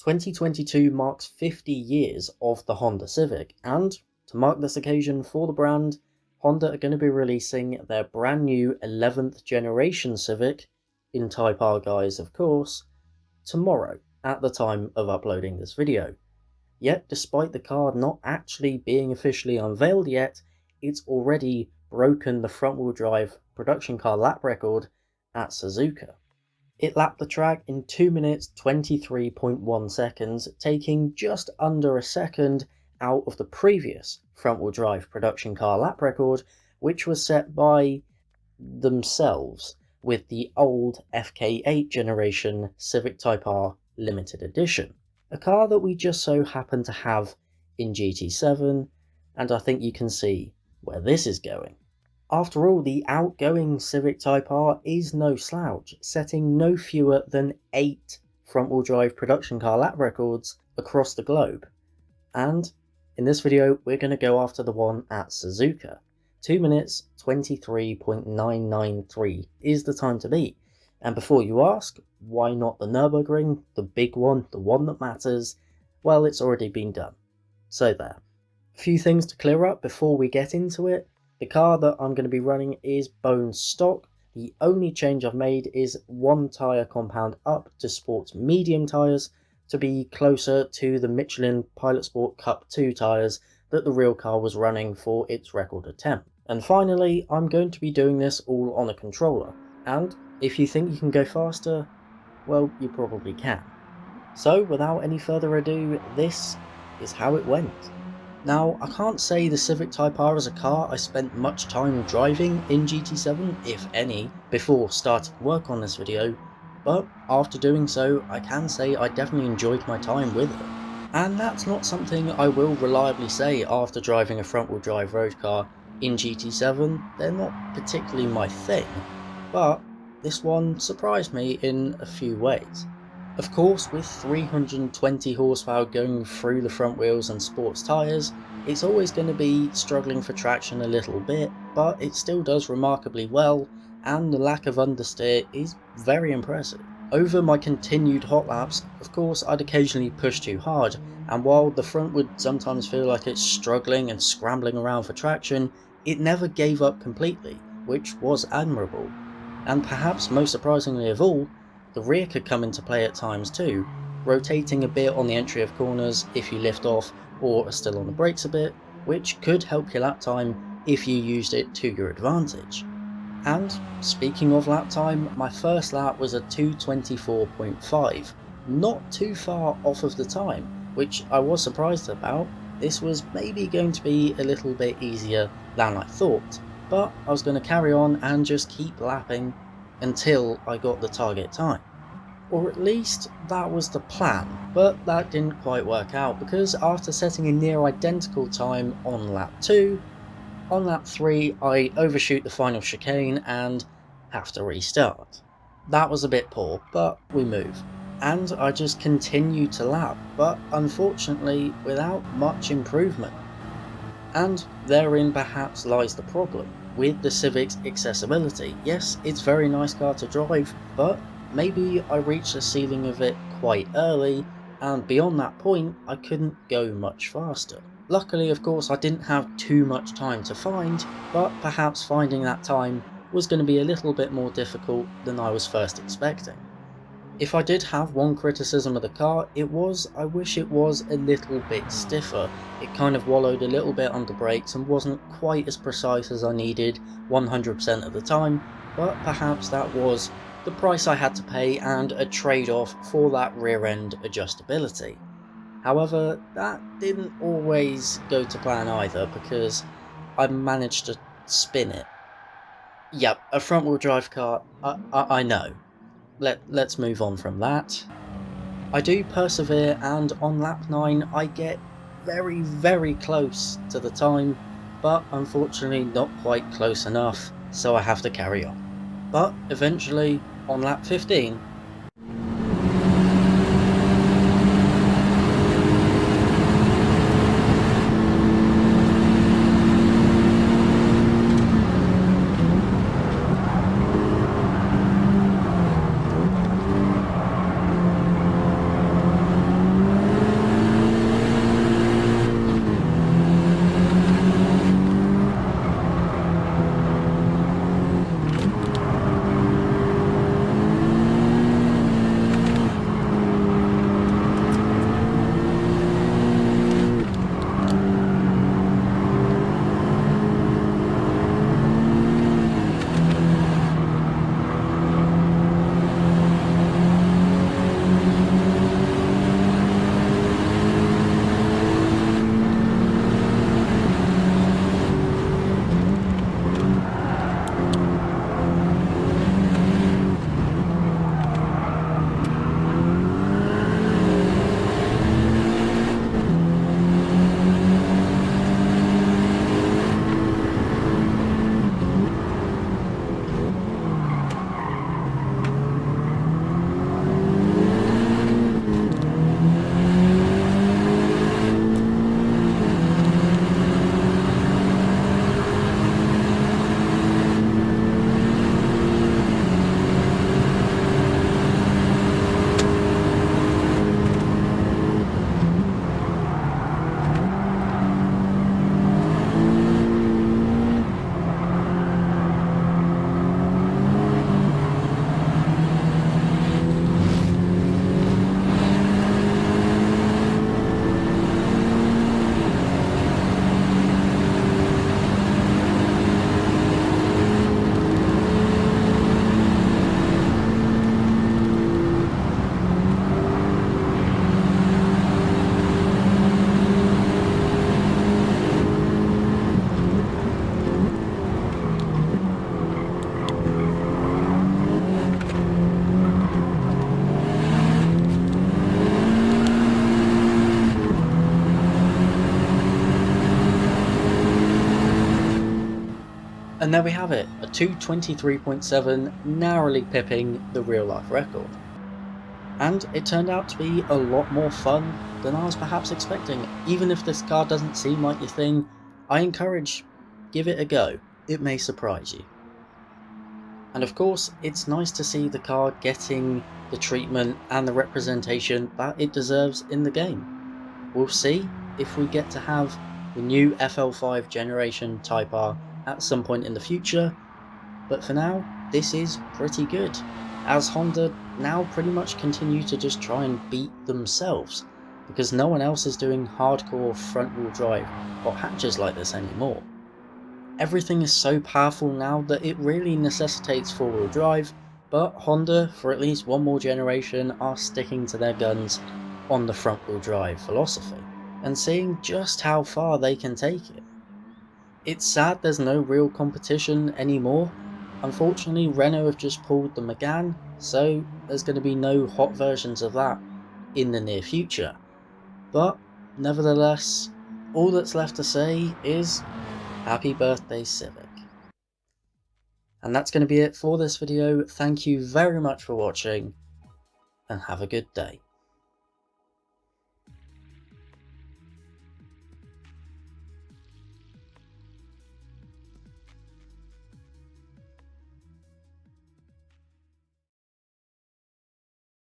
2022 marks 50 years of the Honda Civic, and to mark this occasion for the brand, Honda are going to be releasing their brand new 11th generation Civic, in Type R guise of course, tomorrow at the time of uploading this video. Yet despite the car not actually being officially unveiled yet, it's already broken the front-wheel drive production car lap record at Suzuka. It lapped the track in 2 minutes 23.1 seconds, taking just under a second out of the previous front-wheel drive production car lap record, which was set by themselves with the old FK8 generation Civic Type R limited edition. A car that we just so happen to have in GT7, and I think you can see where this is going. After all, the outgoing Civic Type R is no slouch, setting no fewer than 8 front-wheel drive production car lap records across the globe. And in this video, we're going to go after the one at Suzuka. 2 minutes 23.993 is the time to beat. And before you ask, why not the Nürburgring, the big one, the one that matters? Well, it's already been done. So there. A few things to clear up before we get into it. The car that I'm going to be running is bone stock. The only change I've made is one tyre compound up to sports medium tyres to be closer to the Michelin Pilot Sport Cup 2 tyres that the real car was running for its record attempt. And finally, I'm going to be doing this all on a controller. And if you think you can go faster, well, you probably can. So without any further ado, this is how it went. Now, I can't say the Civic Type R as a car I spent much time driving in GT7, if any, before starting work on this video, but after doing so, I can say I definitely enjoyed my time with it. And that's not something I will reliably say after driving a front-wheel drive road car in GT7. They're not particularly my thing, but this one surprised me in a few ways. Of course, with 320 horsepower going through the front wheels and sports tyres, it's always going to be struggling for traction a little bit, but it still does remarkably well, and the lack of understeer is very impressive. Over my continued hot laps, of course I'd occasionally push too hard, and while the front would sometimes feel like it's struggling and scrambling around for traction, it never gave up completely, which was admirable. And perhaps most surprisingly of all, the rear could come into play at times too, rotating a bit on the entry of corners if you lift off or are still on the brakes a bit, which could help your lap time if you used it to your advantage. And speaking of lap time, my first lap was a 2:24.5, not too far off of the time, which I was surprised about. This was maybe going to be a little bit easier than I thought, but I was going to carry on and just keep lapping until I got the target time. Or at least that was the plan, but that didn't quite work out because after setting a near identical time on lap 2, on lap 3 I overshoot the final chicane and have to restart. That was a bit poor, but we move. And I just continued to lap, but unfortunately without much improvement. And therein perhaps lies the problem with the Civic's accessibility. Yes, it's a very nice car to drive, but maybe I reached the ceiling of it quite early, and beyond that point I couldn't go much faster. Luckily, of course, I didn't have too much time to find, but perhaps finding that time was going to be a little bit more difficult than I was first expecting. If I did have one criticism of the car, it was I wish it was a little bit stiffer. It kind of wallowed a little bit under brakes and wasn't quite as precise as I needed 100% of the time, but perhaps that was the price I had to pay and a trade-off for that rear end adjustability. However, that didn't always go to plan either because I managed to spin it. Yep, a front-wheel drive car, I know. Let's move on from that. I do persevere, and on lap 9 I get very, very close to the time, but unfortunately not quite close enough, so I have to carry on. But eventually, on lap 15, And there we have it, a 2:23.7 narrowly pipping the real life record. And it turned out to be a lot more fun than I was perhaps expecting. Even if this car doesn't seem like your thing, I encourage, give it a go, it may surprise you. And of course, it's nice to see the car getting the treatment and the representation that it deserves in the game. We'll see if we get to have the new FL5 generation Type R at some point in the future, but for now, this is pretty good, as Honda now pretty much continue to just try and beat themselves, because no one else is doing hardcore front-wheel drive or hatches like this anymore. Everything is so powerful now that it really necessitates four-wheel drive, but Honda, for at least one more generation, are sticking to their guns on the front-wheel drive philosophy, and seeing just how far they can take it. It's sad there's no real competition anymore. Unfortunately, Renault have just pulled the Megane, so there's going to be no hot versions of that in the near future. But nevertheless, all that's left to say is happy birthday, Civic. And that's going to be it for this video. Thank you very much for watching, and have a good day.